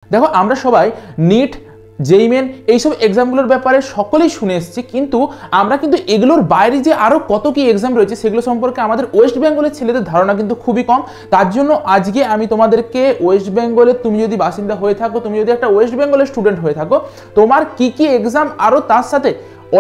দেখো আমরা সবাই নিট জেই মেন এইসব এক্সামগুলোর ব্যাপারে সকলেই শুনে এসেছি, কিন্তু আমরা কিন্তু এগুলোর বাইরে যে আরও কত কি এক্সাম রয়েছে সেগুলো সম্পর্কে আমাদের ওয়েস্ট বেঙ্গলের ছেলেদের ধারণা কিন্তু খুবই কম। তার জন্য আজকে আমি তোমাদেরকে ওয়েস্ট বেঙ্গলের, তুমি যদি বাসিন্দা হয়ে থাকো, তুমি যদি একটা ওয়েস্ট বেঙ্গলের স্টুডেন্ট হয়ে থাকো, তোমার কি কি এক্সাম আরও তার সাথে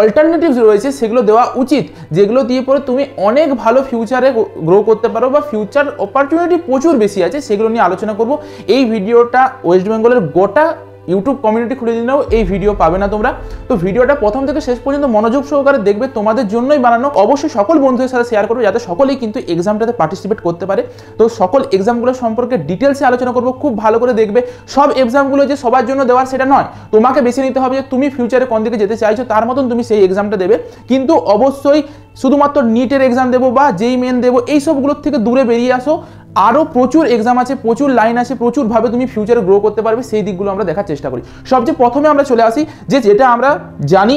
অল্টারনেটিভস রয়েছে সেগুলো দেওয়া উচিত, যেগুলো দিয়ে পরে তুমি অনেক ভালো ফিউচারে গ্রো করতে পারো বা ফিউচার অপরচুনিটি প্রচুর বেশি আছে, সেগুলো নিয়ে আলোচনা করব। এই ভিডিওটা ওয়েস্ট বেঙ্গলের গোটা ইউটিউব কমিউনিটি খুলে দিলেও এই ভিডিও পাবে না তোমরা। তো ভিডিওটা প্রথম থেকে শেষ পর্যন্ত মনোযোগ সহকারে দেখবে, তোমাদের জন্যই বানানো। অবশ্যই সকল বন্ধুদের সাথে শেয়ার করবে যাতে সকলেই কিন্তু এক্সামটাতে পার্টিসিপেট করতে পারে। তো সকল এক্সামগুলো সম্পর্কে ডিটেলসে আলোচনা করবো, খুব ভালো করে দেখবে। সব এক্সামগুলো যে সবার জন্য দেওয়ার সেটা নয়, তোমাকে বেছে নিতে হবে যে তুমি ফিউচারে কোন দিকে যেতে চাইছো, তার মতন তুমি সেই এক্সামটা দেবে। কিন্তু অবশ্যই শুধুমাত্র নিটের এক্সাম দেবো বা জেই মেন দেবো এই সবগুলোর থেকে দূরে বেরিয়ে আসো। আরও প্রচুর এক্সাম আছে, প্রচুর লাইন আছে, প্রচুরভাবে তুমি ফিউচারে গ্রো করতে পারবে, সেই দিকগুলো আমরা দেখার চেষ্টা করি। সবচেয়ে প্রথমে আমরা চলে আসি যেটা আমরা জানি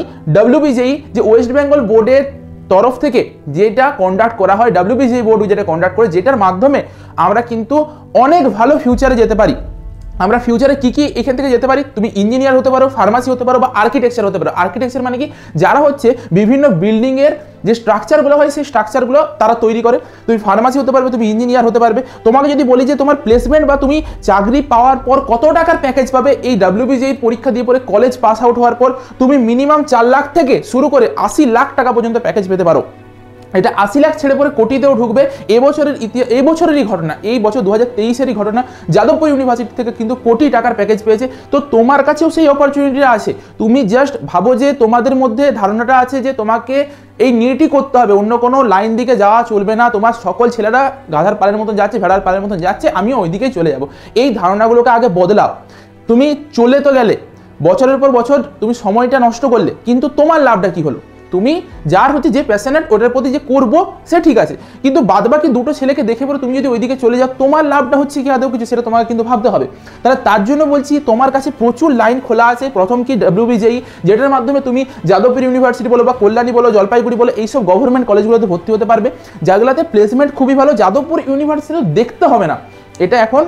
WBJEE, যে ওয়েস্ট বেঙ্গল বোর্ডের তরফ থেকে যেটা কন্ডাক্ট করা হয়, WBJEE বোর্ড যেটা কন্ডাক্ট করে, যেটার মাধ্যমে আমরা কিন্তু অনেক ভালো ফিউচারে যেতে পারি। আমরা ফিউচারে কি কি এখান থেকে যেতে পারি, তুমি ইঞ্জিনিয়ার হতে পারো, ফার্মাসি হতে পারো বা আর্কিটেকচার হতে পারো। আর্কিটেকচার মানে কি, যারা হচ্ছে বিভিন্ন বিল্ডিংয়ের যে স্ট্রাকচারগুলো হয় সেই স্ট্রাকচারগুলো তারা তৈরি করে। তুমি ফার্মাসি হতে পারবে, তুমি ইঞ্জিনিয়ার হতে পারবে। তোমাকে যদি বলি যে তোমার প্লেসমেন্ট বা তুমি চাকরি পাওয়ার পর কত টাকার প্যাকেজ পাবে, এই WBJEE পরীক্ষা দিয়ে পরে কলেজ পাস আউট হওয়ার পর তুমি মিনিমাম 4 লাখ থেকে শুরু করে 80 লাখ টাকা পর্যন্ত প্যাকেজ পেতে পারো। এটা 80 লাখ ছেড়ে পরে কোটিতেও ঢুকবে। এবছরেরই ঘটনা, এই বছর 2023-এরই ঘটনা, যাদবপুর ইউনিভার্সিটি থেকে কিন্তু কোটি টাকার প্যাকেজ পেয়েছে। তো তোমার কাছেও সেই অপরচুনিটিটা আছে। তুমি জাস্ট ভাবো যে তোমাদের মধ্যে ধারণাটা আছে যে তোমাকে এই নিটই করতে হবে, অন্য কোনো লাইন দিকে যাওয়া চলবে না। তোমার সকল ছেলেরা গাধার পালের মতন যাচ্ছে, ভেড়ার পালের মতন যাচ্ছে, আমিও ওই দিকেই চলে যাব। এই ধারণাগুলোকে আগে বদলাও। তুমি চলে তো গেলে, বছরের পর বছর তুমি সময়টা নষ্ট করলে, কিন্তু তোমার লাভটা কি হলো? তুমি যার হচ্ছে যে প্যাশনেট, ওটার প্রতি যে করবো সে ঠিক আছে, কিন্তু বাদবাকি দুটো ছেলেকে দেখে পরে তুমি যদি ওইদিকে চলে যাও, তোমার লাভটা হচ্ছে কি আদৌ কিছু, সেটা তোমাকে কিন্তু ভাবতে হবে। তাহলে তার জন্য বলছি, তোমার কাছে প্রচুর লাইন খোলা আছে। প্রথম কি WBJEE, যেটার মাধ্যমে তুমি যাদবপুর ইউনিভার্সিটি বলো বা কল্যাণী বলো, জলপাইগুড়ি বলো, এইসব গভর্নমেন্ট কলেজগুলোতে ভর্তি হতে পারবে, যেগুলোতে প্লেসমেন্ট খুবই ভালো। যাদবপুর ইউনিভার্সিটি দেখতে হবে না, এটা এখন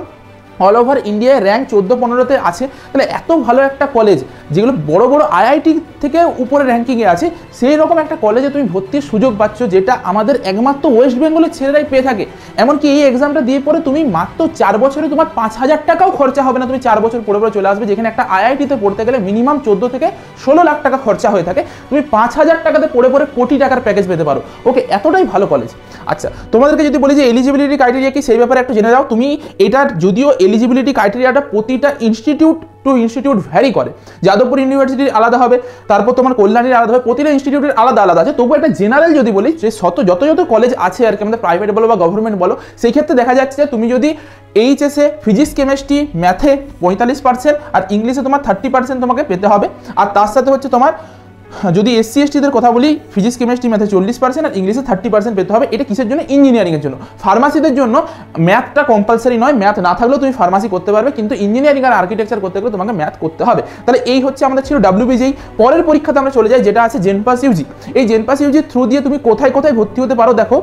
অল ওভার ইন্ডিয়ায় র্যাঙ্ক 14-15-তে আছে। তাহলে এত ভালো একটা কলেজ, যেগুলো বড় বড় IIT থেকে উপরে র্যাঙ্কিংয়ে আছে, সেই রকম একটা কলেজে তুমি ভর্তির সুযোগ পাচ্ছ, যেটা আমাদের একমাত্র ওয়েস্ট বেঙ্গলের ছেলেরাই পেয়ে থাকে। এমনকি এই এক্সামটা দিয়ে পরে তুমি মাত্র 4 বছরে তোমার 5,000 টাকাও খরচা হবে না, তুমি 4 বছর পরে পরে চলে আসবে। যেখানে একটা IIT-তে পড়তে গেলে মিনিমাম 14 থেকে 16 লাখ টাকা খরচা হয়ে থাকে, তুমি 5,000 টাকাতে পড়ে পরে কোটি টাকার প্যাকেজ পেতে পারো। ওকে, এতটাই ভালো কলেজ। আচ্ছা, তোমাদেরকে যদি বলি যে এলিজিবিলিটি ক্রাইটেরিয়া কি, সেই ব্যাপারে একটু জেনে যাও। তুমি এটার যদিও এলিজিবিলিটি ক্রাইটেরিয়াটা প্রতিটা ইনস্টিটিউট টু ইনস্টিটিউট ভ্যারি করে, যাদবপুর ইউনিভার্সিটির আলাদা হবে, তারপর তোমার কল্যাণীর আলাদা হবে, প্রতিটা ইনস্টিটিউটের আলাদা আলাদা আছে। তবু একটা জেনারেল যদি বলি, যে যত কলেজ আছে আর কি, আমাদের প্রাইভেট বলো বা গভর্নমেন্ট বলো, সেই ক্ষেত্রে দেখা যাচ্ছে যে তুমি যদি এইচএসে ফিজিক্স, কেমিস্ট্রি, ম্যাথে 45% আর ইংলিশে তোমার 30% তোমাকে পেতে হবে। আর তার সাথে হচ্ছে তোমার যদি SC STদের কথা বলি, ফিজিক্স, কেমিস্ট্রি, ম্যাথে 40% আর ইংলিশে 30% পেতে হবে। এটা কিসের জন্য? ইঞ্জিনিয়ারিংয়ের জন্য। ফার্মাসিদের জন্য ম্যাথটা কম্পালসারি নয়, ম্যাথ না থাকলেও তুমি ফার্মাসি করতে পারবে, কিন্তু ইঞ্জিনিয়ারিং আর আর্কিটেকচার করতে গেলে তোমাকে ম্যাথ করতে হবে। তাহলে এই হচ্ছে আমাদের ছিল WBJEE। পরের পরীক্ষাতে আমরা চলে যাই, যেটা আছে জেনপাস ইউজি। এই জেনপাস ইউজির থ্রু দিয়ে তুমি কোথায় কোথায় ভর্তি হতে পারো। দেখো,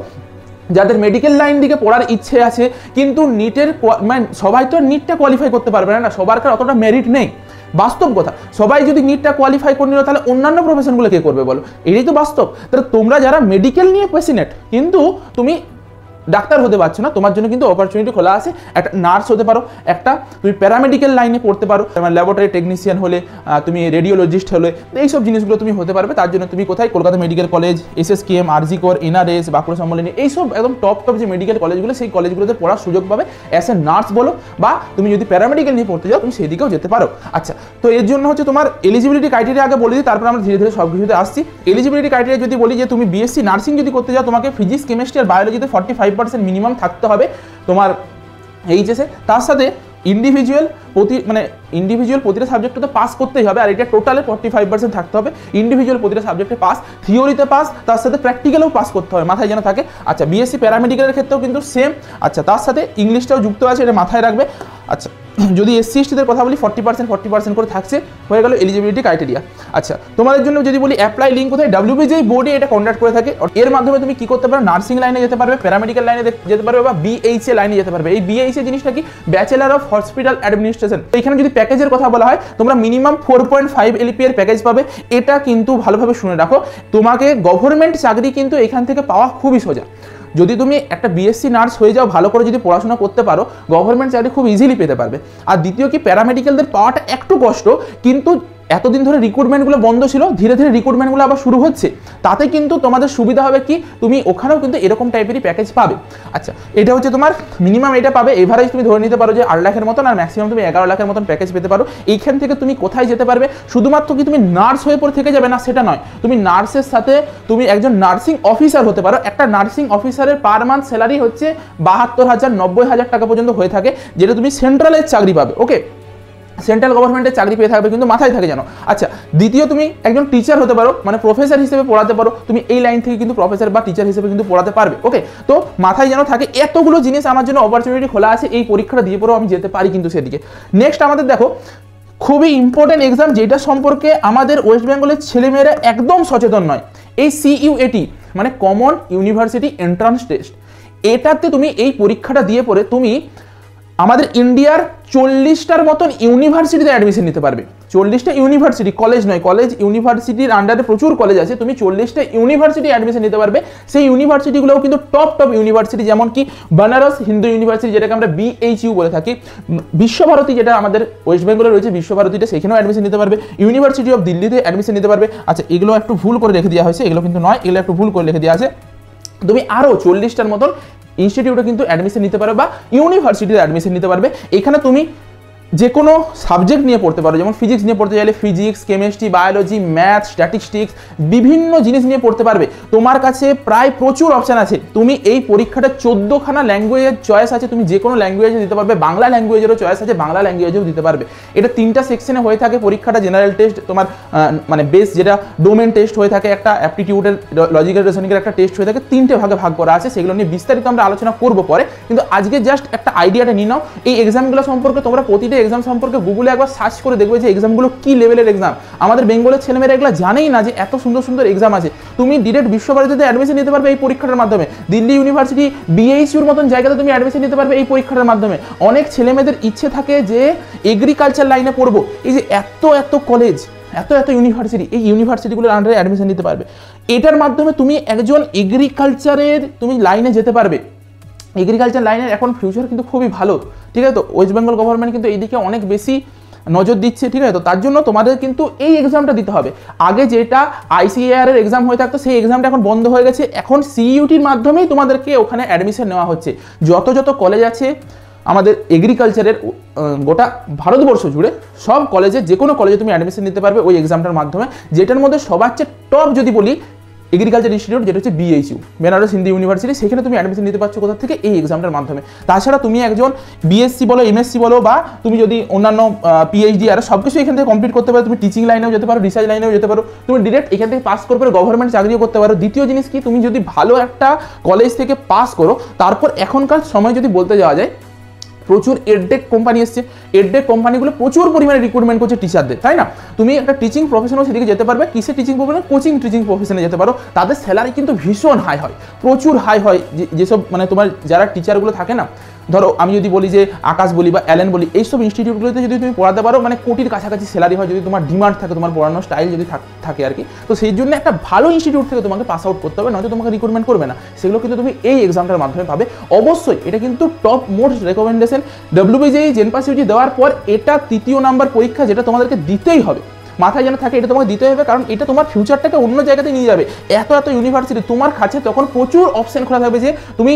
যাদের মেডিকেল লাইন দিকে পড়ার ইচ্ছে আছে, কিন্তু নিটের মানে সবাই তো নিটটা কোয়ালিফাই করতে পারবে না, সবার অতটা মেরিট নেই। বাস্তব কথা, সবাই যদি নিটটা কোয়ালিফাই করে নিল, তাহলে অন্যান্য প্রফেশনগুলো কে করবে বলো? এটাই তো বাস্তব। তাহলে তোমরা যারা মেডিকেল নিয়ে প্যাশনেট, কিন্তু তুমি ডাক্তার হতে পারছো না, তোমার জন্য কিন্তু অপরচুনিটি খোলা আছে। একটা নার্স হতে পারো, একটা তুমি প্যারামেডিক্যাল লাইনে পড়তে পারো, ল্যাবরেটরি টেকনিশিয়ান হলে, তুমি রেডিওলজিস্ট হলে, এইসব জিনিসগুলো তুমি হতে পারবে। তার জন্য তুমি কোথায়? Kolkata medical college, SSKM, RG কর, NRS, বাঁকুড়া সম্মেলনী, এইসব একদম টপ যে মেডিকেল কলেজগুলো, সেই কলেজগুলোতে পড়ার সুযোগ পাবে অ্যাজ এ নার্স বলো, বা তুমি যদি প্যারামেডিক্যাল নিয়ে পড়তে যাও, তুমি সেই দিকেও যেতে পারো। আচ্ছা, তো এর জন্য হচ্ছে তোমার এলিজিবিলিটি ক্রাইটেরিয়া আগে বলে দিই, তারপর আমরা ধীরে ধীরে সব কিছুতে আসছি। এলিজিবিলিটি ক্রাইটেরিয়া যদি বলি, যে তুমি BSc নার্সিং যদি করতে যাও, তোমাকে ফিজিক্স, কেমিস্ট্রি আর বায়োলজিতে 45% মিনিমাম থাকতে হবে তোমার এইচএসে। তার সাথে ইন্ডিভিজুয়াল প্রতিটা সাবজেক্টে তো পাস করতেই হবে, আর এটা টোটালে 45% থাকতে হবে। ইন্ডিভিজুয়াল প্রতিটা সাবজেক্টে পাস, থিওরিতে পাস, তার সাথে প্র্যাকটিক্যালেও পাস করতে হবে, মাথায় যেন থাকে। আচ্ছা, BSc প্যারামেডিক্যালের ক্ষেত্রেও কিন্তু সেম। আচ্ছা, তার সাথে ইংলিশটাও যুক্ত আছে, এটা মাথায় রাখবে। আচ্ছা, যদি এসসি এসটিদের কথা বলি 40% করে থাকছে, হয়ে গেল এলিজিবিলিটি ক্রাইটেরিয়া। আচ্ছা, তোমাদের জন্য যদি বলি অ্যাপ্লাই লিঙ্ক কোথায়, WBJEE বোর্ডে এটা কন্ডাক্ট করে থাকে। এর মাধ্যমে তুমি কি করতে পারো, নার্সিং লাইনে যেতে পারবে, প্যারামেডিক্যাল লাইনে যেতে পারবে, বা BHA লাইনে যেতে পারবে। এই BHA জিনিসটা কি, ব্যাচেলার অফ হসপিটাল অ্যাডমিনিস্ট্রেশন। এখানে যদি প্যাকেজের কথা বলা হয়, তোমরা মিনিমাম 4.5 LP এর প্যাকেজ পাবে। এটা কিন্তু ভালোভাবে শুনে রাখো, তোমাকে গভর্নমেন্ট চাকরি কিন্তু এখান থেকে পাওয়া খুবই সোজা। যদি তুমি একটা BSc নার্স হয়ে যাও, ভালো করে যদি পড়াশোনা করতে পারো, গভর্নমেন্ট চাকরি খুব ইজিলি পেতে পারবে। আর দ্বিতীয় কি, প্যারামেডিক্যালদের পাওয়াটা একটু কষ্ট, কিন্তু এতদিন ধরে রিক্রুটমেন্টগুলো বন্ধ ছিল, ধীরে ধীরে রিক্রুটমেন্টগুলো আবার শুরু হচ্ছে, তাতে কিন্তু তোমাদের সুবিধা হবে কি, তুমি ওখানেও কিন্তু এরকম টাইপেরই প্যাকেজ পাবে। আচ্ছা, এটা হচ্ছে তোমার মিনিমাম, এটা পাবে। এভারেজ তুমি ধরে নিতে পারো যে 8 লাখের মতন, আর ম্যাক্সিমাম তুমি 11 লাখের মতন প্যাকেজ পেতে পারো। এইখান থেকে তুমি কোথায় যেতে পারবে, শুধুমাত্র কি তুমি নার্স হয়ে পড়ে থেকে যাবে না, সেটা নয়। তুমি নার্সের সাথে তুমি একজন নার্সিং অফিসার হতে পারো। একটা নার্সিং অফিসারের পার মান্থ স্যালারি হচ্ছে 72,000 90,000 টাকা পর্যন্ত হয়ে থাকে, যেটা তুমি সেন্ট্রালের চাকরি পাবে। ওকে, সেন্ট্রাল গভর্নমেন্টের চাকরি পেয়ে থাকবে, কিন্তু মাথায় থাকে জানো। আচ্ছা, দ্বিতীয় তুমি একজন টিচার হতে পারো, মানে প্রফেসর হিসেবে পড়াতে পারো। তুমি এই লাইন থেকে কিন্তু প্রফেসর বা টিচার হিসেবে কিন্তু পড়াতে পারবে। ওকে, তো মাথায় যেন থাকে, এতগুলো জিনিস আমার জন্য অপরচুনিটি খোলা আছে, এই পরীক্ষাটা দিয়ে পরেও আমি যেতে পারি কিন্তু সেদিকে। নেক্সট আমাদের দেখো খুবই ইম্পর্টেন্ট এক্সাম, যেটা সম্পর্কে আমাদের ওয়েস্ট বেঙ্গলের ছেলেমেয়েরা একদম সচেতন নয়, এই CUET মানে কমন ইউনিভার্সিটি এন্ট্রান্স টেস্ট। এটাতে তুমি এই পরীক্ষাটা দিয়ে পরে তুমি আমাদের ইন্ডিয়ার 40টার মতন ইউনিভার্সিটিতে অ্যাডমিশন নিতে পারবে। 40টা ইউনিভার্সিটি, কলেজ নয়, কলেজ ইউনিভার্সিটির আন্ডারে প্রচুর কলেজ আছে, তুমি 40টা ইউনিভার্সিটি অ্যাডমিশন নিতে পারবে। সেই ইউনিভার্সিটিগুলোও কিন্তু টপ ইউনিভার্সিটি, যেমন কি বানারস হিন্দু ইউনিভার্সিটি, যেটাকে আমরা BHU বলে থাকি, বিশ্বভারতী যেটা আমাদের ওয়েস্ট বেঙ্গলে রয়েছে, বিশ্বভারতীতে, সেখানেও অ্যাডমিশন নিতে পারবে, ইউনিভার্সিটি অফ দিল্লিতে অ্যাডমিশন নিতে পারবে। আচ্ছা, এগুলো একটু ভুল করে রেখে দেওয়া হয়েছে, এগুলো কিন্তু নয়, এগুলো একটু ভুল করে রেখে দেওয়া আছে। তুমি আরও 40টার মতন ইনস্টিটিউটে কিন্তু অ্যাডমিশন নিতে পারবে, বা ইউনিভার্সিটিতে অ্যাডমিশন নিতে পারবে। এখানে তুমি যে কোনো সাবজেক্ট নিয়ে পড়তে পারো, যেমন ফিজিক্স নিয়ে পড়তে চাইলে physics, chemistry, biology, math, statistics, বিভিন্ন জিনিস নিয়ে পড়তে পারবে। তোমার কাছে প্রায় প্রচুর অপশান আছে। তুমি এই পরীক্ষাটা 14খানা ল্যাঙ্গুয়েজের চয়েস আছে, তুমি যে কোনো ল্যাঙ্গুয়েজে দিতে পারবে। বাংলা ল্যাঙ্গুয়েজেরও চয়েস আছে, বাংলা ল্যাঙ্গুয়েজেও দিতে পারবে। এটা 3টা সেকশনে হয়ে থাকে পরীক্ষাটা। জেনারেল টেস্ট, তোমার মানে বেস যেটা ডোমেন টেস্ট হয়ে থাকে, একটা অ্যাপটিটিউডের, লজিক্যাল রিজনিংয়ের একটা টেস্ট হয়ে থাকে। 3টে ভাগে ভাগ করা আছে, সেগুলো নিয়ে বিস্তারিত আমরা আলোচনা করবো পরে, কিন্তু আজকে জাস্ট একটা আইডিয়াটা নিয়ে নাও। এই এক্সামগুলো সম্পর্কে তোমরা প্রতিটা এক্সাম সম্পর্কে গুগলে একবার সার্চ করে দেখবে যে এক্সামগুলো কি লেভেলের এক্সাম। আমাদের বেঙ্গলের ছেলেমেয়েরা এগুলো জানেই না যে এত সুন্দর সুন্দর এক্সাম আছে। তুমি ডিরেক্ট বিশ্বভারতীতে অ্যাডমিশন নিতে পারবে এই পরীক্ষাটার মাধ্যমে, দিল্লি ইউনিভার্সিটি, BHUর মতন জায়গাতে তুমি অ্যাডমিশন নিতে পারবে এই পরীক্ষাটার মাধ্যমে। অনেক ছেলেমেয়েদের ইচ্ছে থাকে যে এগ্রিকালচার লাইনে পড়বো, এই যে এত কলেজ, এত ইউনিভার্সিটি, এই ইউনিভার্সিটিগুলোর আন্ডারে অ্যাডমিশন নিতে পারবে। এটার মাধ্যমে তুমি একজন এগ্রিকালচারের তুমি লাইনে যেতে পারবে। এগ্রিকালচার লাইনের এখন ফিউচার কিন্তু খুবই ভালো, ঠিক আছে। তো ওয়েস্ট বেঙ্গল গভর্নমেন্ট কিন্তু এইদিকে অনেক বেশি নজর দিচ্ছে, ঠিক আছে। তো তার জন্য তোমাদের কিন্তু এই এক্সামটা দিতে হবে। আগে যেটা ICAR এর এক্সাম হয়ে থাকতো, সেই এক্সামটা এখন বন্ধ হয়ে গেছে। এখন CUETর মাধ্যমেই তোমাদেরকে ওখানে অ্যাডমিশন নেওয়া হচ্ছে। যত কলেজ আছে আমাদের এগ্রিকালচারের গোটা ভারতবর্ষ জুড়ে, সব কলেজে, যে কোনো কলেজে তুমি অ্যাডমিশন নিতে পারবে ওই এক্সামটার মাধ্যমে। যেটার মধ্যে সবার চেয়ে টপ যদি বলি, এগ্রিকালচার ইনস্টিটিউট, যেটা হচ্ছে BHU, বেনারস হিন্দু ইউনিভার্সিটি, সেখানে তুমি অ্যাডমিশন নিতে পারছো কোথা থেকে, এই এক্সামটার মাধ্যমে। তাছাড়া তুমি একজন BSc বলো, MSc বলো, বা তুমি যদি অন্যান্য PhD আর সব কিছু এখান থেকে কমপ্লিট করতে পারো, তুমি টিচিং লাইনেও যেতে পারো, রিসার্চ লাইনেও যেতে পারো, তুমি ডিরেক্ট এখান থেকে পাস করে গভর্নমেন্ট চাকরিও করতে পারো। দ্বিতীয় জিনিস কি, তুমি যদি ভালো একটা কলেজ থেকে পাস করো, তারপর এখনকার সময় যদি বলতে যাওয়া যায়, প্রচুর এডটেক কোম্পানি এসছে। এডটেক কোম্পানিগুলো প্রচুর পরিমাণে রিক্রুটমেন্ট করছে টিচারদের, তাই না। তুমি একটা টিচিং প্রফেশনও সেদিকে যেতে পারবে। কিসে টিচিং প্রফেশন, কোচিং টিচিং প্রফেশনে যেতে পারো। তাদের স্যালারি কিন্তু ভীষণ হাই হয়, প্রচুর হাই হয়। যেসব মানে তোমার যারা টিচারগুলো থাকে না, ধরো আমি যদি বলি যে আকাশ বলি বা অ্যালেন বলি, এইসব ইনস্টিটিউটগুলোতে যদি তুমি পড়াতে পারো, মানে কোটির কাছাকাছি স্যালারি হয়, যদি তোমার ডিমান্ড থাকে, তোমার পড়ানোর স্টাইল যদি থাকে আর কি। তো সেই জন্য একটা ভালো ইনস্টিটিউট থেকে তোমাকে পাস আউট করতে হবে, নয়তো তোমাকে রিক্রুটমেন্ট করবে না। সেগুলো কিন্তু তুমি এই এক্সামটার মাধ্যমে পাবে। অবশ্যই এটা কিন্তু top most recommendation. WBJEE জেনপাস Yuji দেওয়ার পর এটা 3য় নাম্বার পরীক্ষা, যেটা তোমাদেরকে দিতেই হবে। মাথায় যেন থাকে, এটা তোমাকে দিতে হবে, কারণ এটা তোমার ফিউচারটাকে অন্য জায়গাতে নিয়ে যাবে। এত ইউনিভার্সিটি তোমার কাছে, তখন প্রচুর অপশন খোলা থাকবে যে তুমি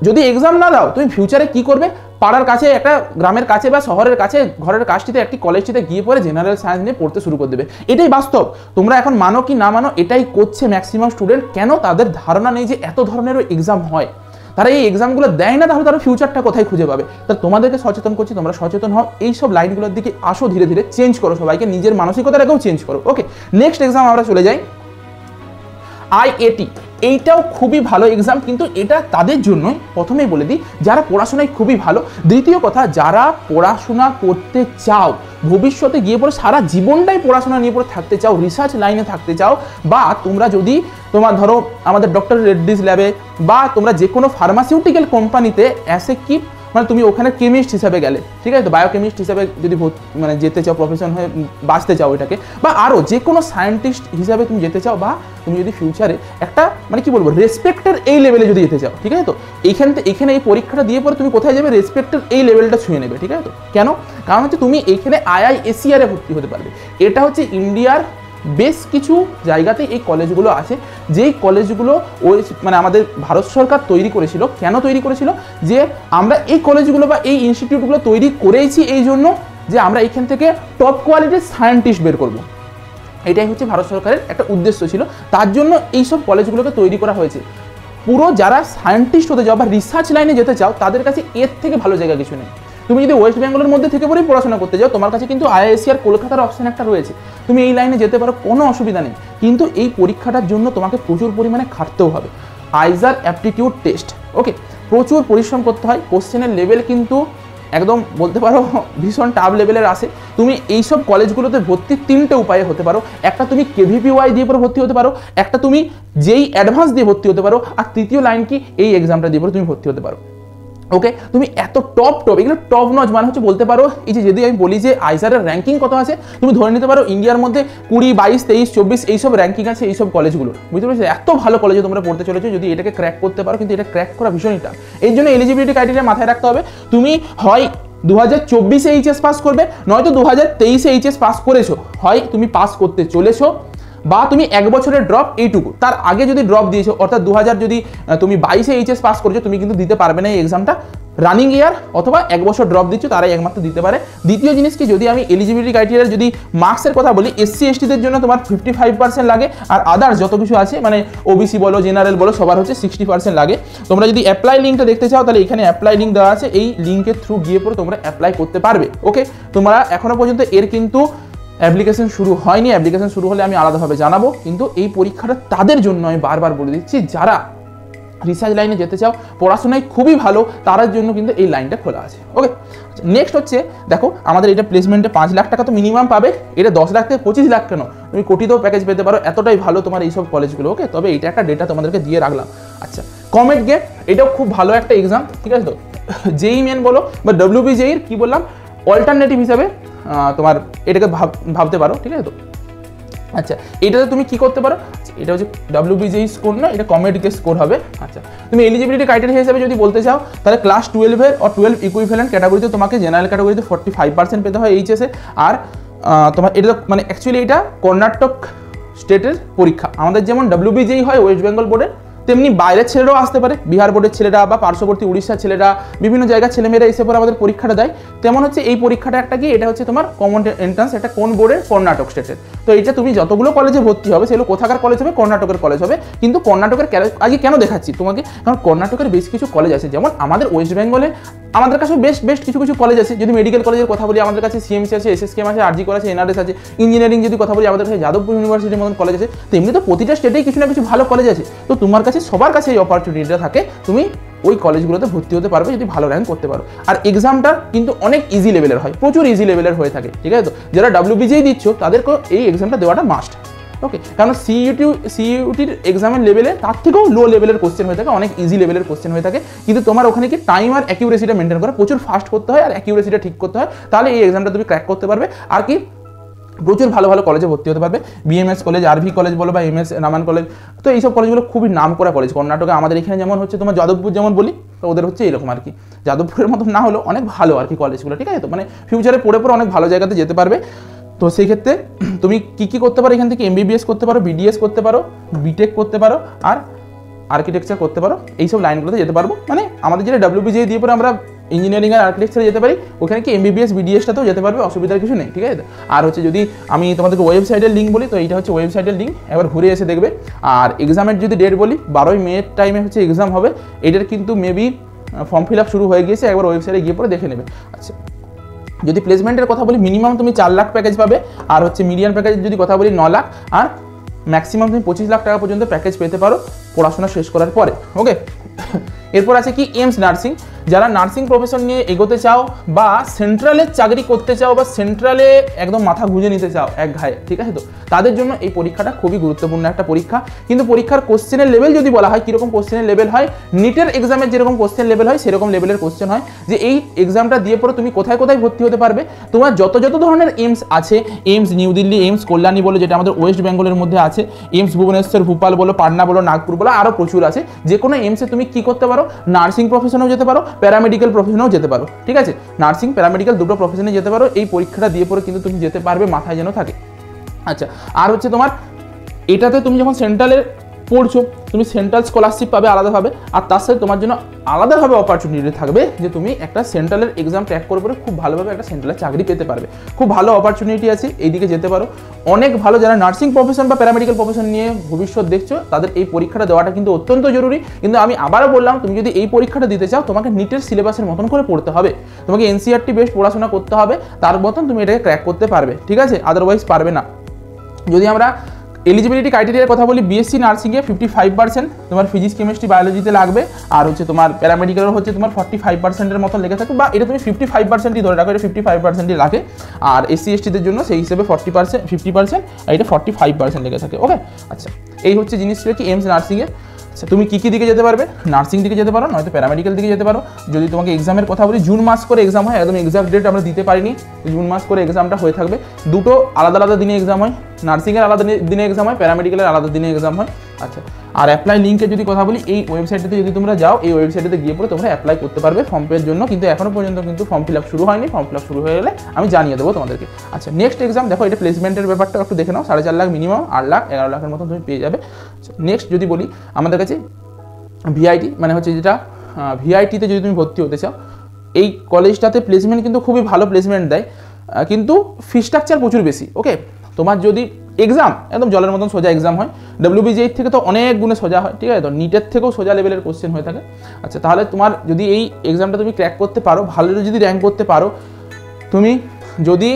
যদি এক্সাম না দাও, তুমি ফিউচারে কি করবে। পাড়ার কাছে, একটা গ্রামের কাছে বা শহরের কাছে, ঘরের কাছটিতে একটি কলেজটিতে গিয়ে পরে জেনারেল সায়েন্স নিয়ে পড়তে শুরু করে দেবে। এটাই বাস্তব। তোমরা এখন মানো কি না মানো, এটাই করছে ম্যাক্সিমাম স্টুডেন্ট। কেন? তাদের ধারণা নেই যে এত ধরনেরও এক্সাম হয়। তারা এই এক্সামগুলো দেয় না, তাহলে তারা ফিউচারটা কোথায় খুঁজে পাবে। তা তোমাদেরকে সচেতন করছি, তোমরা সচেতন হও, এইসব লাইনগুলোর দিকে আসো, ধীরে ধীরে চেঞ্জ করো, সবাইকে নিজের মানসিকতাটাকেও চেঞ্জ করো। ওকে, নেক্সট এক্সাম আমরা চলে যাই। IAT, এইটাও খুবই ভালো এক্সাম, কিন্তু এটা তাদের জন্যই, প্রথমেই বলে দিই, যারা পড়াশোনায় খুবই ভালো। দ্বিতীয় কথা, যারা পড়াশোনা করতে চাও, ভবিষ্যতে গিয়ে পরে সারা জীবনটাই পড়াশোনা নিয়ে পড়ে থাকতে চাও, রিসার্চ লাইনে থাকতে চাও, বা তোমরা যদি তোমার ধরো আমাদের ডক্টর রেড্ডিস ল্যাবে বা তোমরা যে কোনো ফার্মাসিউটিক্যাল কোম্পানিতে অ্যাজ এ কি মানে তুমি ওখানে কেমিস্ট হিসাবে গেলে, ঠিক আছে, তো বায়োকেমিস্ট হিসাবে যদি মানে যেতে চাও, প্রফেশন হয়ে বাঁচতে চাও এটাকে, বা আরও যে কোনো সায়েন্টিস্ট হিসাবে তুমি যেতে চাও, বা তুমি যদি ফিউচারে একটা মানে কি বলবো রেসপেক্টের এই লেভেলে যদি যেতে চাও, ঠিক আছে, তো এখানে এই পরীক্ষাটা দিয়ে পরে তুমি কোথায় যাবে, রেসপেক্টের এই লেভেলটা ছুঁয়ে নেবে, ঠিক আছে। তো কেন? কারণ হচ্ছে তুমি এইখানে IISER ভর্তি হতে পারবে। এটা হচ্ছে ইন্ডিয়ার বেশ কিছু জায়গাতে এই কলেজগুলো আছে, যেই কলেজগুলো ওই মানে আমাদের ভারত সরকার তৈরি করেছিল। কেন তৈরি করেছিল? যে আমরা এই কলেজগুলো বা এই ইনস্টিটিউটগুলো তৈরি করেছি এই জন্য যে আমরা এখান থেকে টপ কোয়ালিটির সায়েন্টিস্ট বের করব। এটাই হচ্ছে ভারত সরকারের একটা উদ্দেশ্য ছিল, তার জন্য এইসব কলেজগুলোকে তৈরি করা হয়েছে। পুরো যারা সায়েন্টিস্ট হতে চাও বা রিসার্চ লাইনে যেতে চাও, তাদের কাছে এর থেকে ভালো জায়গা কিছু নেই। তুমি যদি ওয়েস্ট বেঙ্গলের মধ্যে থেকে পরেই পড়াশোনা করতে যাও, তোমার কাছে কিন্তু IISER কলকাতার অপশন একটা রয়েছে, তুমি এই লাইনে যেতে পারো, কোনো অসুবিধা নেই। কিন্তু এই পরীক্ষাটার জন্য তোমাকে প্রচুর পরিমাণে খাটতেও হবে। আইজার অ্যাপটিটিউড টেস্ট, ওকে, প্রচুর পরিশ্রম করতে হয়। কোশ্চেনের লেভেল কিন্তু একদম বলতে পারো ভীষণ টাফ লেভেলের আসে। তুমি এইসব কলেজগুলোতে ভর্তি তিনটে উপায়ে হতে পারো। একটা তুমি KVPY দিয়ে পরে ভর্তি হতে পারো, একটা তুমি JEE অ্যাডভান্স দিয়ে ভর্তি হতে পারো, আর তৃতীয় লাইন কি এই এক্সামটা দিয়ে পরে তুমি ভর্তি হতে পারো। ওকে, তুমি এত টপ এগুলো টপ নচ মানে হচ্ছে বলতে পারো, এই যে যদি আমি বলি যে আইজারের র্যাঙ্কিং কত আছে, তুমি ধরে নিতে পারো ইন্ডিয়ার মধ্যে 20, 22, 23, 24 এইসব র্যাঙ্কিং আছে এইসব কলেজগুলো, বুঝতে পারছো? এত ভালো কলেজে তোমরা পড়তে চলেছো যদি এটাকে ক্র্যাক করতে পারো, কিন্তু এটা ক্র্যাক করা ভীষণই টাফ। এই জন্য এলিজিবিলিটি ক্রাইটেরিয়া মাথায় রাখতে হবে। তুমি হয় 2024-এ HS পাস করবে, নয়তো 2023-এ HS পাস করেছো, হয় তুমি পাস করতে চলেছো, বা তুমি 1 বছরের ড্রপ এইটুকু। তার আগে যদি ড্রপ দিয়েছো, অর্থাৎ 2000 যদি তুমি 22-এ HS পাস করেছো, তুমি কিন্তু দিতে পারবে না এই এক্সামটা। রানিং ইয়ার অথবা 1 বছর ড্রপ দিচ্ছ, তারাই একমাত্র দিতে পারে। দ্বিতীয় জিনিস কি, যদি আমি এলিজিবিলিটি ক্রাইটেরিয়ার যদি মার্কসের কথা বলি, SC STদের জন্য তোমার 55% লাগে, আর আদার্স যত কিছু আছে মানে OBC বলো, জেনারেল বলো, সবার হচ্ছে 60% লাগে। তোমরা যদি অ্যাপ্লাই লিঙ্কটা দেখতে চাও, তাহলে এখানে অ্যাপ্লাই লিঙ্ক দেওয়া আছে, এই লিঙ্কের থ্রু গিয়ে পরে তোমরা অ্যাপ্লাই করতে পারবে। ওকে, তোমরা এখনো পর্যন্ত এর কিন্তু অ্যাপ্লিকেশন শুরু হয়নি, অ্যাপ্লিকেশন শুরু হলে আমি আলাদাভাবে জানাবো। কিন্তু এই পরীক্ষাটা তাদের জন্য আমি বারবার বলে দিচ্ছি, যারা রিসার্চ লাইনে যেতে চাও, পড়াশোনায় খুবই ভালো, তার জন্য কিন্তু এই লাইনটা খোলা আছে। ওকে, নেক্সট হচ্ছে দেখো, আমাদের এটা প্লেসমেন্টে 5 লাখ টাকা তো মিনিমাম পাবে, এটা 10 লাখ থেকে 25 লাখ কেন, তুমি কোটিতেও প্যাকেজ পেতে পারো, এতটাই ভালো তোমার এইসব কলেজগুলো। ওকে, তবে এটা একটা ডেটা তোমাদেরকে দিয়ে রাখলাম। আচ্ছা, কমেট গেট, এটাও খুব ভালো একটা এক্সাম, ঠিক আছে। তো JEE মেন বলো বা WBJEE কি বললাম, অল্টারনেটিভ হিসাবে তোমার এটাকে ভাবতে পারো, ঠিক আছে। তো আচ্ছা, এটাতে তুমি কি করতে পারো, এটা হচ্ছে WBJEE স্কোর না, এটা কমেডিকে স্কোর হবে। আচ্ছা, তুমি এলিজিবিলিটি ক্রাইটেরিয়া হিসেবে যদি বলতে চাও, তাহলে ক্লাস 12-এর ও 12 ইকুইভ্যালেন্ট ক্যাটাগরিতে তোমাকে জেনারেল ক্যাটাগরিতে 45% পেতে হয় HS-এ। আর তোমার এটা মানে অ্যাকচুয়ালি এটা কর্ণাটক স্টেটের পরীক্ষা। আমাদের যেমন WBJEE হয় ওয়েস্ট বেঙ্গল বোর্ডের, তেমনি বাইরের ছেলেরাও আসতে পারে, বিহার বোর্ডের ছেলেরা বা পার্শ্ববর্তী উড়িষ্যার ছেলেরা, বিভিন্ন জায়গার ছেলেমেয়েরা এসে পরে আমাদের পরীক্ষাটা দেয়। তেমন হচ্ছে এই পরীক্ষাটা একটা কি, এটা হচ্ছে তোমার কমন এন্ট্রান্স, এটা কোন বোর্ডের, কর্ণাটক স্টেটের। তো এটা তুমি যতগুলো কলেজে ভর্তি হবে সেগুলো কোথাকার কলেজ হবে, কর্ণাটকের কলেজ হবে। কিন্তু কর্ণাটকের আগে কেন দেখাচ্ছি তোমাকে, কারণ কর্ণাটকের বেশ কিছু কলেজ আছে, যেমন আমাদের ওয়েস্ট বেঙ্গলে আমাদের কাছে বেশ কিছু কলেজ আছে। যদি মেডিকেল কলেজের কথা বলি, আমাদের কাছে CMC আছে, SSKM আছে, RG কলেজ আছে, NRS আছে। ইঞ্জিনিয়ারিং যদি কথা বলি, আমাদের কাছে যাদবপুর ইউনিভার্সিটির মতন কলেজ আছে। তো এমনি তো প্রতিটা স্টেটেই কিছু না কিছু ভালো কলেজ আছে। তো তোমার কাছে সবার কাছে এই অপরচুনিটিটা থাকে, তুমি ওই কলেজগুলোতে ভর্তি হতে পারবে যদি ভালো র্যাঙ্ক করতে পারো। আর এক্সামটা কিন্তু অনেক ইজি লেভেলের হয়, প্রচুর ইজি লেভেলের হয়ে থাকে, ঠিক আছে। তো যারা WBJEE দিচ্ছ তাদেরকেও এই এক্সামটা দেওয়াটা মাস্ট। ওকে, কারণ CUTর এক্সামের লেভেলে তার থেকেও লো লেভেলের কোশ্চেন হয়ে থাকে, অনেক ইজি লেভেলের কোশ্চেন হয়ে থাকে। কিন্তু তোমার ওখানে কি টাইম আর অ্যাকিউরেসিটা মেনটেন করে প্রচুর ফাস্ট করতে হয়, আর অ্যাকিউরেসিটা ঠিক করতে হয়, তাহলে এই এক্সামটা তুমি ক্র্যাক করতে পারবে। আর কি প্রচুর ভালো ভালো কলেজে ভর্তি হতে পারবে, BMS কলেজ, RV কলেজ বলো বা MS রামান কলেজ। তো এইসব কলেজগুলো খুবই নাম করা কলেজ কর্ণাটকে। আমাদের এখানে যেমন হচ্ছে তোমার যাদবপুর যেমন বলি, তো ওদের হচ্ছে এরকম আর কি, যাদবপুরের মতো না হলেও অনেক ভালো আর কি কলেজগুলো, ঠিক আছে। তো মানে ফিউচারে পড়ে অনেক ভালো জায়গাতে যেতে পারবে। তো সেই ক্ষেত্রে তুমি কি করতে পারো, এখান থেকে MBBS করতে পারো, BDS করতে পারো, BTech করতে পারো, আর আর্কিটেকচার করতে পারো। এইসব লাইনগুলোতে যেতে পারবো। মানে আমাদের যেটা WBJEE দিয়ে পরে আমরা ইঞ্জিনিয়ারিং আর আর্কিটেকচারে যেতে পারি, ওখানে কি MBBS BDSটাতেও যেতে পারবে, অসুবিধার কিছু নেই, ঠিক আছে। আর হচ্ছে যদি আমি তোমাদেরকে ওয়েবসাইটের লিঙ্ক বলি, তো এইটা হচ্ছে ওয়েবসাইটের লিঙ্ক, একবার ঘুরে এসে দেখবে। আর এক্সামের যদি ডেট বলি, 12ই মে টাইমে হচ্ছে এক্সাম হবে। এটার কিন্তু মেবি ফর্ম ফিল আপ শুরু হয়ে গিয়েছে, একবার ওয়েবসাইটে গিয়ে পরে দেখে নেবে। আচ্ছা, যদি প্লেসমেন্টের কথা বলি, মিনিমাম তুমি 4 লাখ প্যাকেজ পাবে, আর হচ্ছে মিডিয়াম প্যাকেজ যদি কথা বলি 9 লাখ, আর ম্যাক্সিমাম তুমি 25 লাখ টাকা পর্যন্ত প্যাকেজ পেতে পারো পড়াশোনা শেষ করার পরে। ওকে, এরপর আছে কি এইমস নার্সিং। যারা নার্সিং প্রফেশন নিয়ে এগোতে চাও বা সেন্ট্রালে চাকরি করতে চাও বা সেন্ট্রালে একদম মাথা গুঁজে নিতে চাও এক ঘায়ে, ঠিক আছে, তো তাদের জন্য এই পরীক্ষাটা খুবই গুরুত্বপূর্ণ একটা পরীক্ষা। কিন্তু পরীক্ষার কোশ্চেনের লেভেল যদি বলা হয় কীরকম কোশ্চেনের লেভেল হয়, নিটের এক্সামের যেরকম কোশ্চেন লেভেল হয় সেরকম লেভেলের কোশ্চেন হয়, যে এই এক্সামটা দিয়ে পরে তুমি কোথায় কোথায় ভর্তি হতে পারবে। তোমার যত ধরনের এইমস আছে, AIIMS new Delhi, AIIMS Kalyani বলো যেটা আমাদের ওয়েস্ট বেঙ্গলের মধ্যে আছে, এইমস ভুবনেশ্বর, ভোপাল বলো, পাটনা বলো, নাগপুর বলো, আরও প্রচুর আছে। যে কোনো এইমসে তুমি কি করতে পারো, নার্সিং প্রফেশনেও যেতে পারো, প্যারামেডিক্যাল প্রফেশনেও যেতে পারো, ঠিক আছে, নার্সিং প্যারামেডিক্যাল দুটো প্রফেশনে যেতে পারো। এই পরীক্ষাটা দিয়ে পরে কিন্তু তুমি যেতে পারবে, মাথায় যেন থাকে। আচ্ছা, আর হচ্ছে তোমার এটাতে তুমি যখন সেন্ট্রালে পড়ছো তুমি সেন্ট্রাল স্কলারশিপ পাবে আলাদাভাবে, আর তার সাথে তোমার জন্য আলাদাভাবে অপরচুনিটি থাকবে যে তুমি একটা সেন্ট্রালের এক্সাম ক্র্যাক করে পরে খুব ভালোভাবে একটা সেন্ট্রালের চাকরি পেতে পারবে। খুব ভালো অপরচুনিটি আছে, এইদিকে যেতে পারো। অনেক ভালো, যারা নার্সিং প্রফেশন বা প্যারামেডিক্যাল প্রফেশন নিয়ে ভবিষ্যৎ দেখছো তাদের এই পরীক্ষাটা দেওয়াটা কিন্তু অত্যন্ত জরুরি। কিন্তু আমি আবারও বললাম, তুমি যদি এই পরীক্ষাটা দিতে চাও তোমাকে নিটের সিলেবাসের মতন করে পড়তে হবে, তোমাকে এনসিইআরটি বেস পড়াশোনা করতে হবে, তার মতন তুমি এটাকে ক্র্যাক করতে পারবে, ঠিক আছে, আদারওয়াইজ পারবে না। যদি আমরা এলিজিবিলিটি ক্রাইটেরিয়ার কথা বলি, বিএসসি নার্সিংয়ে 55% তোমার ফিজিক্স কেমিস্ট্রি বায়োলজিতে লাগবে, আর হচ্ছে তোমার প্যারামেডিক্যালের হচ্ছে তোমার 45%-এর মতো লেগে থাকে, বা এটা তুমি 55%ই ধরে রাখো, এটা 55%ই লাগে। আর এসসি এসটিদের জন্য সেই হিসেবে 50%, আর এটা 45% লেগে থাকে। ওকে, আচ্ছা, এই হচ্ছে জিনিস ছিল কি এইমস নার্সিংয়ে। আচ্ছা, তুমি কী দিকে যেতে পারবে, নার্সিং দিকে যেতে পারো, নয়তো প্যারামেডিক্যাল দিকে যেতে পারো। যদি তোমাকে এক্সামের কথা বলি, জুন মাস করে এক্সাম হয়, একদম এক্সাক্ট ডেট আমরা দিতে পারিনি, জুন মাস করে এক্সামটা হয়ে থাকবে। দুটো আলাদা আলাদা দিনে এক্সাম হয়, নার্সিংয়ের আলাদা দিনে এক্সাম হয়, প্যারামেডিক্যালের আলাদা দিনে এক্সাম হয়। আচ্ছা, আর অ্যাপ্লাই লিঙ্কের যদি কথা বলি, এই ওয়েবসাইটটিতে যদি তোমরা যাও, এই ওয়েবসাইটে গিয়ে পরে তোমরা অ্যাপ্লাই করতে পারবে ফর্ম পের জন্য, কিন্তু এখনও পর্যন্ত কিন্তু ফর্ম ফিল আপ শুরু হয়নি। ফর্ম ফিল আপ শুরু হয়ে গেলে আমি জানিয়ে দেবো তোমাদেরকে। আচ্ছা, নেক্সট এক্সাম দেখো, এটা প্লেসমেন্টের ব্যাপারটা একটু দেখে নাও। 4.5 লাখ মিনিমাম, 8 লাখ 11 লাখের মতো তুমি পেয়ে যাবে। নেক্সট যদি বলি, আমাদের কাছে ভিআইটি মানে হচ্ছে যেটা ভিআইটিতে যদি তুমি ভর্তি হতে চাও, এই কলেজটাতে প্লেসমেন্ট কিন্তু খুবই ভালো প্লেসমেন্ট দেয়, কিন্তু ফি স্ট্রাকচার প্রচুর বেশি। ওকে, তোমার যদি এক্সাম একদম জলের মতন সোজা এক্সাম হয়, WBGH থেকে তো অনেক গুণে সোজা হয়, ঠিক আছে, তো নিটের থেকেও সোজা লেভেলের কোশ্চেন হয়ে থাকে। আচ্ছা, তাহলে তোমার যদি এই এক্সামটা তুমি ক্র্যাক করতে পারো, ভালো যদি র্যাঙ্ক করতে পারো, তুমি যদি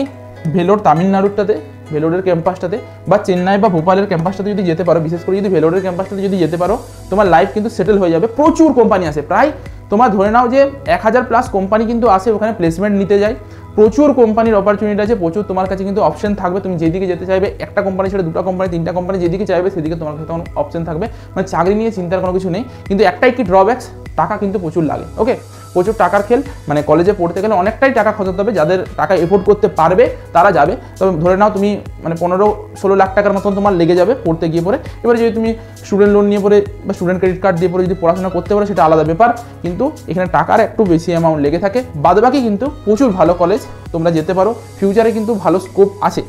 ভেলোর তামিলনাড়ুরটাতে, ভেলোরের ক্যাম্পাসটাতে বা চেন্নাই বা ভোপালের ক্যাম্পাসটাতে যদি যেতে পারো, বিশেষ করে যদি ভেলোরের ক্যাম্পাসটাতে যদি যেতে পারো, তোমার লাইফ কিন্তু সেটেল হয়ে যাবে। প্রচুর কোম্পানি আছে, প্রায় তোমার ধরে নাও যে 1000+ কোম্পানি কিন্তু আসে ওখানে প্লেসমেন্ট নিতে যায়। প্রচুর কোম্পানির অপরচুনিটি আছে, প্রচুর তোমার কাছে কিন্তু অপশন থাকবে। তুমি যেদিকে যেতে চাইবে, একটা কোম্পানি ছেড়ে 2টা কোম্পানি 3টা কোম্পানি যেদিকে চাইবে সেদিকে তোমার কাছে তখন অপশন থাকবে। মানে চাকরি নিয়ে চিন্তার কোনো কিছু নেই, কিন্তু একটাই কি ড্রব্যাকস, টাকা কিন্তু প্রচুর লাগে। ওকে, প্রচুর টাকার খেল, মানে কলেজে পড়তে গেলে অনেকটাই টাকা খরচ হবে। যাদের টাকা এফোর্ড করতে পারবে তারা যাবে, তবে ধরে নাও তুমি মানে 15-16 লাখ টাকার মতন তোমার লেগে যাবে পড়তে গিয়ে পরে। এবারে যদি তুমি স্টুডেন্ট লোন নিয়ে পরে বা স্টুডেন্ট ক্রেডিট কার্ড দিয়ে পরে যদি পড়াশোনা করতে পারো সেটা আলাদা ব্যাপার, কিন্তু এখানে টাকার একটু বেশি অ্যামাউন্ট লেগে থাকে। বাদবাকি কিন্তু প্রচুর ভালো কলেজ, তোমরা যেতে পারো, ফিউচারে কিন্তু ভালো স্কোপ আছে।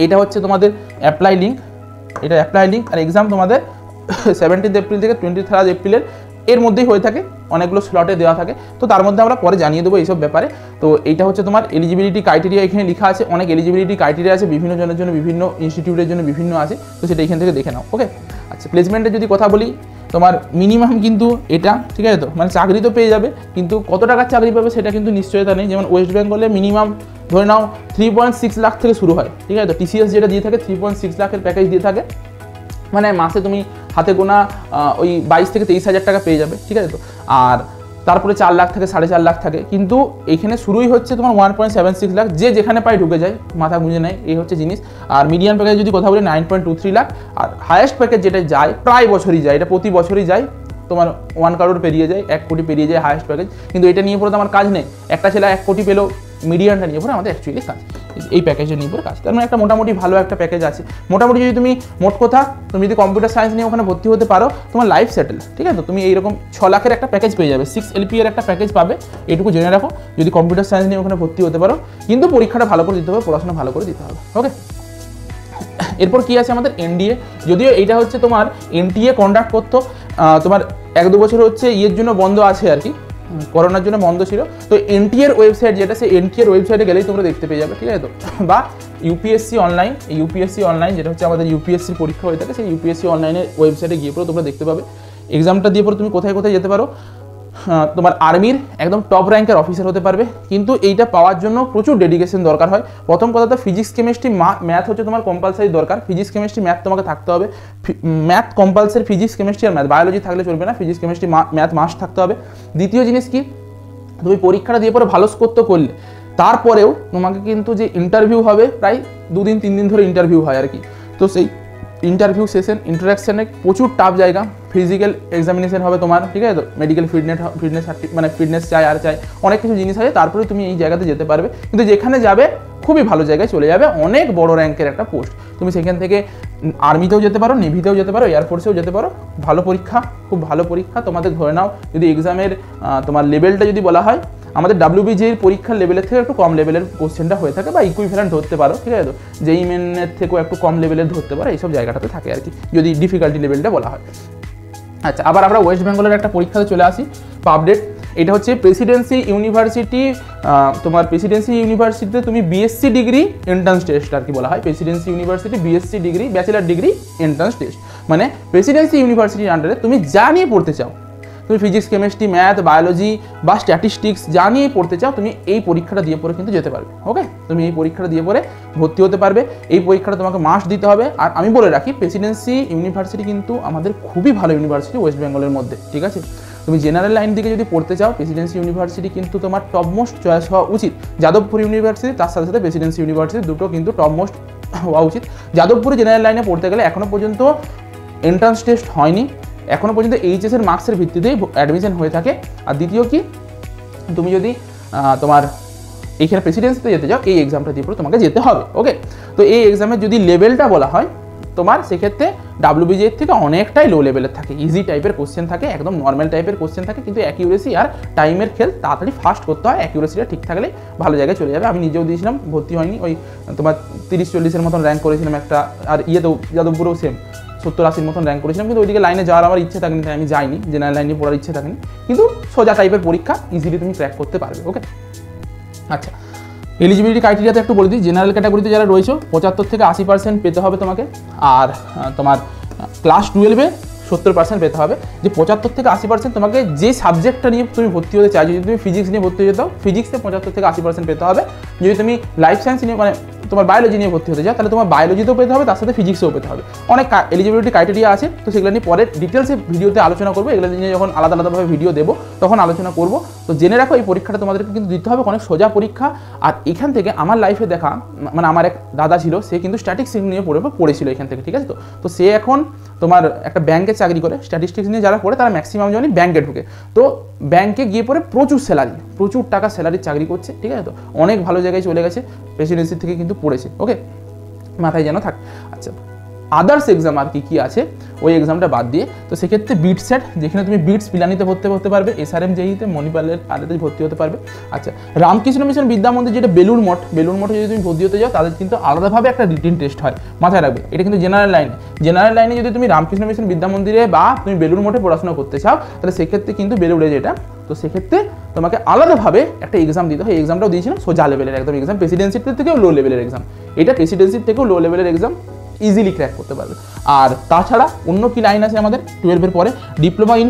এটা হচ্ছে তোমাদের অ্যাপ্লাই লিঙ্ক, এটা অ্যাপ্লাই লিঙ্ক। আর এক্সাম তোমাদের 17 এপ্রিল থেকে 23 এপ্রিলের এর মধ্যেই হয়ে থাকে, অনেকগুলো স্লটে দেওয়া থাকে, তো তার মধ্যে আমরা পরে জানিয়ে দেবো এইসব ব্যাপারে। তো এইটা হচ্ছে তোমার এলিজিবিলিটি ক্রাইটেরিয়া, এখানে লেখা আছে, অনেক এলিজিবিলিটি ক্রাইটেরিয়া আছে, বিভিন্ন জনের জন্য বিভিন্ন, ইনস্টিটিউটের জন্য বিভিন্ন আছে, তো সেটা এখান থেকে দেখে নাও। ওকে, আচ্ছা, প্লেসমেন্টের যদি কথা বলি, তোমার মিনিমাম কিন্তু এটা, ঠিক আছে, তো মানে চাকরি তো পেয়ে যাবে, কিন্তু কত টাকার চাকরি পাবে সেটা কিন্তু নিশ্চয়তা নেই। যেমন ওয়েস্ট বেঙ্গলে মিনিমাম ধরে নাও 3.6 লাখ থেকে শুরু হয়, ঠিক আছে, তো TCS যেটা দিয়ে থাকে 3.6 লাখের প্যাকেজ দিয়ে থাকে, মানে মাসে তুমি হাতে গোনা ওই 22 থেকে 23 হাজার টাকা পেয়ে যাবে, ঠিক আছে, তো আর তারপরে 4 লাখ থেকে 4.5 লাখ থাকে, কিন্তু এখানে শুরুই হচ্ছে তোমার 1.76 লাখ, যে যেখানে পাই ঢুকে যায়, মাথা গুঁজে নেয়, এই হচ্ছে জিনিস। আর মিডিয়ান প্যাকেজ যদি কথা বলি 9.23 লাখ, আর হায়েস্ট প্যাকেজ যেটা যায় প্রায় বছরই যায়, এটা প্রতি বছরই যায়, তোমার 1 কারোর পেরিয়ে যায়, 1 কোটি পেরিয়ে যায় হায়েস্ট প্যাকেজ। কিন্তু এটা নিয়ে পরে তো আমার কাজ নেই, একটা ছেলে 1 কোটি পেলেও মিডিয়ানটা নিয়ে পরে আমাদের অ্যাকচুয়ালি কাজ, এই প্যাকেজে নিয়ে পরে কাজ, তার মানে একটা মোটামুটি ভালো একটা প্যাকেজ আছে। মোটামুটি যদি তুমি মোট কথা তুমি যদি কম্পিউটার সায়েন্স নিয়ে ওখানে ভর্তি হতে পারো, তোমার লাইফ সেটেল, ঠিক আছে, তো তুমি এইরকম 6 লাখের একটা প্যাকেজ পেয়ে যাবে, 6 LP এর একটা প্যাকেজ পাবে, এটুকু জেনে রাখো যদি কম্পিউটার সায়েন্স নিয়ে ওখানে ভর্তি হতে পারো। কিন্তু পরীক্ষাটা ভালো করে দিতে হবে, পড়াশোনা ভালো করে দিতে হবে। ওকে, এরপর কি আছে আমাদের NDA, যদিও এটা হচ্ছে তোমার NTA কন্ডাক্ট করতো, তোমার 1-2 বছর হচ্ছে ইয়ের জন্য বন্ধ আছে আর কি, করোনার জন্য বন্ধ ছিল, তো NTA এর ওয়েবসাইট যেটা, সেই NTA এর ওয়েবসাইটে গেলেই তোমরা দেখতে পেয়ে যাবে, ঠিক আছে, তো বা UPSC অনলাইন, এই UPSC অনলাইন যেটা হচ্ছে আমাদের UPSC পরীক্ষা হয়ে থাকে, সেই UPSC অনলাইনের ওয়েবসাইটে গিয়ে পরে তোমরা দেখতে পাবে এক্সামটা দিয়ে পরে তুমি কোথায় কোথায় যেতে পারো। তোমার আর্মির একদম টপ র্যাঙ্কের অফিসার হতে পারবে, কিন্তু এইটা পাওয়ার জন্য প্রচুর ডেডিকেশন দরকার হয়। প্রথম কথা তো ফিজিক্স কেমিস্ট্রি ম্যাথ হচ্ছে তোমার কম্পালসারি দরকার, ফিজিক্স কেমিস্ট্রি ম্যাথ তোমাকে থাকতে হবে, ম্যাথ কম্পালসারি, ফিজিক্স কেমিস্ট্রি আর ম্যাথ, বায়োলজি থাকলে চলবে না, ফিজিক্স কেমিস্ট্রি ম্যাথ মাস্ট থাকতে হবে। দ্বিতীয় জিনিস কি, তুমি পরীক্ষাটা দিয়ে পরে ভালো স্কোর তো করলে, তারপরেও তোমাকে কিন্তু যে ইন্টারভিউ হবে, প্রায় 2 দিন 3 দিন ধরে ইন্টারভিউ হয় আর কি। তো সেই ইন্টারভিউ সেশন ইন্টারাকশানে প্রচুর টাফ জায়গা, ফিজিক্যাল এক্সামিনেশন হবে তোমার, ঠিক আছে তো, মেডিকেল ফিটনেস চাই আর চাই, অনেক কিছু জিনিস আছে, তারপরে তুমি এই জায়গাতে যেতে পারবে। কিন্তু যেখানে যাবে খুবই ভালো জায়গায় চলে যাবে, অনেক বড় র্যাঙ্কের একটা পোস্ট, তুমি সেখান থেকে আর্মিতেও যেতে পারো, নেভিতেও যেতে পারো, এয়ারফোর্সেও যেতে পারো। ভালো পরীক্ষা, খুব ভালো পরীক্ষা। তোমাদের ধরে নাও যদি এক্সামের তোমার লেভেলটা যদি বলা হয়, আমাদের WBJEর পরীক্ষার লেভেলের থেকে একটু কম লেভেলের কোশ্চেনটা হয়ে থাকে, বা ইকুইভ্যালেন্ট ধরতে পারো, ঠিক আছে তো, JEE মেনের থেকেও একটু কম লেভেলের ধরতে পারো, এইসব জায়গাটাতে থাকে আর কি, যদি ডিফিকাল্টি লেভেলটা বলা হয়। আচ্ছা, আবার আমরা ওয়েস্ট বেঙ্গলের একটা পরীক্ষাতে চলে আসি, আপডেট। এটা হচ্ছে প্রেসিডেন্সি ইউনিভার্সিটি, তোমার প্রেসিডেন্সি ইউনিভার্সিটিতে তুমি BSc ডিগ্রি এন্ট্রান্স টেস্ট আর কি বলা হয়, Presidency university BSc degree bachelor degree entrance test. মানে প্রেসিডেন্সি ইউনিভার্সিটির আন্ডারে তুমি যা নিয়ে পড়তে চাও, তুমি ফিজিক্স কেমিস্ট্রি ম্যাথ বায়োলজি বা স্ট্যাটিস্টিক্স যা নিয়ে পড়তে চাও, তুমি এই পরীক্ষাটা দিয়ে পরে কিন্তু যেতে পারবে। ওকে, তুমি এই পরীক্ষাটা দিয়ে পরে ভর্তি হতে পারবে, এই পরীক্ষাটা তোমাকে মাস্ট দিতে হবে। আর আমি বলে রাখি, প্রেসিডেন্সি ইউনিভার্সিটি কিন্তু আমাদের খুবই ভালো ইউনিভার্সিটি ওয়েস্ট বেঙ্গলের মধ্যে, ঠিক আছে। তুমি জেনারেল লাইন দিকে যদি পড়তে চাও, প্রেসিডেন্সি ইউনিভার্সিটি কিন্তু তোমার টপ মোস্ট চয়েস হওয়া উচিত। যাদবপুর ইউনিভার্সিটি তার সাথে সাথে প্রেসিডেন্সি ইউনিভার্সিটি দুটো কিন্তু টপ মোস্ট হওয়া উচিত। যাদবপুরে জেনারেল লাইনে পড়তে গেলে এখনও পর্যন্ত এন্ট্রান্স টেস্ট হয়নি, এখনও পর্যন্ত এইচএসের মার্কসের ভিত্তিতেই অ্যাডমিশন হয়ে থাকে। আর দ্বিতীয় কি, তুমি যদি তোমার এইখানে প্রেসিডেন্সিতে যেতে চাও, এই এক্সামটা দিয়ে পরে তোমাকে যেতে হবে। ওকে, তো এই এক্সামের যদি লেভেলটা বলা হয় তোমার, সেক্ষেত্রে WBJEর থেকে অনেকটাই লো লেভেলের থাকে, ইজি টাইপের কোশ্চেন থাকে, একদম নর্মাল টাইপের কোশ্চেন থাকে, কিন্তু অ্যাকিউরেসি আর টাইমের খেল তাড়াতাড়ি ফাস্ট করতে হয়, অ্যাকিউরেসিটা ঠিক থাকলে ভালো জায়গায় চলে যাবে। আমি নিজেও দিয়েছিলাম, ভর্তি হয়নি, ওই তোমার 30-40-এর মতন র্যাঙ্ক করেছিলাম একটা, আর ইয়েতেও যাদবপুরেও সেম 70-80-র মতন র্যাঙ্ক করেছিলাম, কিন্তু ওইদিকে লাইনে যাওয়ার আমার ইচ্ছে থাকেনি, তাই আমি যাইনি, জেনারেল লাইনে পড়ার ইচ্ছে থাকেনি, কিন্তু সোজা টাইপের পরীক্ষা, ইজিলি তুমি ক্র্যাক করতে পারবে। ওকে, আচ্ছা, এলিজিবিলিটি ক্রাইটেরিয়াতে একটু বলে দিই। জেনারেল ক্যাটাগরিতে যারা রয়েছে 75 থেকে 80% পেতে হবে তোমাকে, আর তোমার ক্লাস 12-এ 70% পেতে হবে। যে 75 থেকে 80% তোমাকে যে সাবজেক্টটা নিয়ে তুমি ভর্তি হতে চাই, যদি তুমি ফিজিক্স নিয়ে ভর্তি হতে চাও, ফিজিক্সে 75 থেকে 80% পেতে হবে। যদি তুমি লাইফ সায়েন্স নিয়ে মানে তোমার বায়োলজি নিয়ে ভর্তি হতে চাও, তাহলে তোমার বায়োলজিতেও পেতে হবে, তার সাথে ফিজিক্সেও পেতে হবে। অনেক এলিজিবিলিটি ক্রাইটেরিয়া আছে, তো সেগুলো নিয়ে পরে ডিটেলসে ভিডিওতে আলোচনা করবো, এগুলো নিয়ে যখন আলাদা আলাদাভাবে ভিডিও দেবো তখন আলোচনা করবো। তো জেনে রাখো, এই পরীক্ষাটা তোমাদেরকে কিন্তু দিতে হবে, অনেক সোজা পরীক্ষা। আর এখান থেকে আমার লাইফে দেখা, মানে আমার এক দাদা ছিল, সে কিন্তু স্ট্যাটিস্টিক্স নিয়ে পড়েছিল এখান থেকে, ঠিক আছে তো সে এখন তোমার একটা ব্যাংকে চাকরি করে। স্ট্যাটিস্টিক্স নিয়ে যারা পড়ে তারা ম্যাক্সিমাম জনই ব্যাংকে ঢুকে, তো ব্যাংকে গিয়ে পরে প্রচুর স্যালারি, প্রচুর টাকা স্যালারির চাকরি করছে, ঠিক আছে তো, অনেক ভালো জায়গায় চলে গেছে, প্রেসিডেন্সি থেকে কিন্তু পড়েছে। ওকে, মাথায় যেন থাক। আচ্ছা, আদার্স এক্সাম আর কি আছে ওই এক্সামটা বাদ দিয়ে, তো সেক্ষেত্রে বিট সেট, যেখানে তুমি বিটস পিলানিতে ভর্তি হতে পারবে, SRM JEE-তে মণিপালের আরেতে ভর্তি হতে পারবে। আচ্ছা, রামকৃষ্ণ মিশন বিদ্যা মন্দির, যেটা বেলুর মঠে যদি তুমি ভর্তি হতে যাও, তাদের কিন্তু আলাদাভাবে একটা রিটিন টেস্ট হয়, মাথায় রাখবে। এটা কিন্তু জেনারেল লাইনে যদি তুমি রামকৃষ্ণ মিশন বিদ্যা মন্দিরে বা তুমি বেলুর মঠে পড়াশোনা করতে চাও, তাহলে সেক্ষেত্রে কিন্তু বেলুড়ে যেটা, তো সেক্ষেত্রে তোমাকে আলাদাভাবে একটা এক্সাম দিতে হয়। এই এক্সামটাও দিয়েছিলাম, সোজা লেভেলের একদম এক্সাম, প্রেসিডেন্সির থেকেও লো লেভেলের এক্সাম, এটা প্রেসিডেন্সির থেকেও লো লেভেলের এক্সাম, ইজিলি ক্র্যাক করতে পারবে। আর তাছাড়া অন্য কি লাইন আছে আমাদের 12-এর পরে, ডিপ্লোমা ইন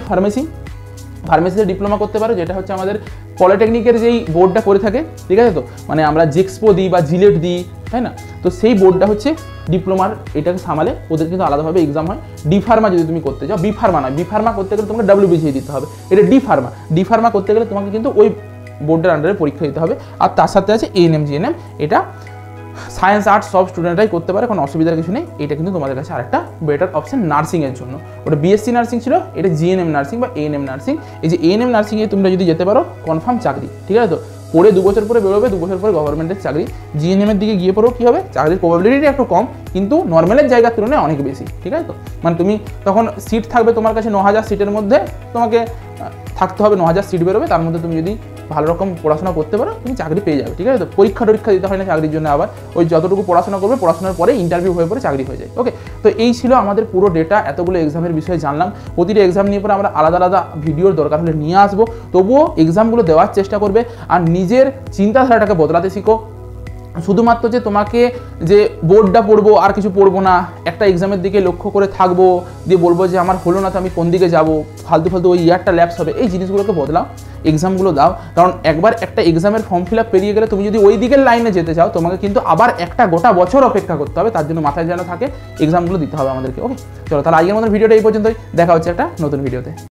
ফার্মেসিতে ডিপ্লোমা করতে পারো, যেটা হচ্ছে আমাদের পলিটেকনিকের যেই বোর্ডটা করে থাকে, ঠিক আছে তো, মানে আমরা জেক্সপো দিই বা জিলেট দিই, তাই না, তো সেই বোর্ডটা হচ্ছে ডিপ্লোমার, এটাকে সামালে, ওদের কিন্তু আলাদাভাবে এক্সাম হয়। ডি ফার্মা যদি তুমি করতে চাও, বি ফার্মা নয়, বি ফার্মা করতে গেলে তোমাকে WBJEE দিতে হবে, এটা ডি ফার্মা করতে গেলে তোমাকে কিন্তু ওই বোর্ডের আন্ডারে পরীক্ষা দিতে হবে। আর তার সাথে আছে ANM GNM, এটা সায়েন্স আর্টস সব স্টুডেন্টরাই করতে পারে, কোনো অসুবিধার কিছু নেই। এটা কিন্তু তোমাদের কাছে আরেকটা বেটার অপশন নার্সিংয়ের জন্য। ওটা BSc নার্সিং ছিল, এটা GNM নার্সিং বা ANM নার্সিং। এই যে ANM নার্সিংয়ে তোমরা যদি যেতে পারো, কনফার্ম চাকরি, ঠিক আছে তো, পড়ে 2 বছর পরে বেরোবে, 2 বছর পরে গভর্নমেন্টের চাকরি। GNM এর দিকে গিয়ে পড়ো, কী হবে, চাকরির প্রবাবিলিটি একটু কম, কিন্তু নর্মালের জায়গার তুলনায় অনেক বেশি, ঠিক আছে তো, মানে তুমি তখন সিট থাকবে তোমার কাছে 9000 সিটের মধ্যে, তোমাকে থাকতে হবে 9000 সিট বেরোবে, তার মধ্যে তুমি যদি ভালো রকম পড়াশোনা করতে পারো, তুমি চাকরি পেয়ে যাবে, ঠিক আছে তো। পরীক্ষা দিতে হয় না চাকরির জন্য, আবার ওই যতটুকু পড়াশোনা করবে, পড়াশোনার পরে ইন্টারভিউ হয়ে পরে চাকরি হয়ে যায়। ওকে, তো এই ছিল আমাদের পুরো ডেটা, এতগুলো এক্সামের বিষয়ে জানলাম। প্রতিটা এক্সাম নিয়ে পরে আমরা আলাদা আলাদা ভিডিওর দরকার হলে নিয়ে আসবো, তবুও এক্সামগুলো দেওয়ার চেষ্টা করবে, আর নিজের চিন্তাধারাটাকে বদলাতে শিখো। শুধুমাত্র যে তোমাকে যে বোর্ডটা পড়বো আর কিছু পড়বো না, একটা এক্সামের দিকে লক্ষ্য করে থাকবো, দিয়ে বলবো যে আমার হলো না তো আমি কোন দিকে যাবো, ফালতু ফালতু ওই ইয়ারটা ল্যাপস হবে, এই জিনিসগুলোকে বদলাও, এক্সামগুলো দাও। কারণ একবার একটা এক্সামের ফর্ম ফিল আপ পেরিয়ে গেলে তুমি যদি ওই দিকের লাইনে যেতে চাও তোমাকে কিন্তু আবার একটা গোটা বছর অপেক্ষা করতে হবে। তার জন্য মাথায় যেন থাকে এক্সামগুলো দিতে হবে আমাদেরকে। ওকে, চলো তাহলে আজকের মতো ভিডিওটা এই পর্যন্তই, দেখা হচ্ছে একটা নতুন ভিডিওতে।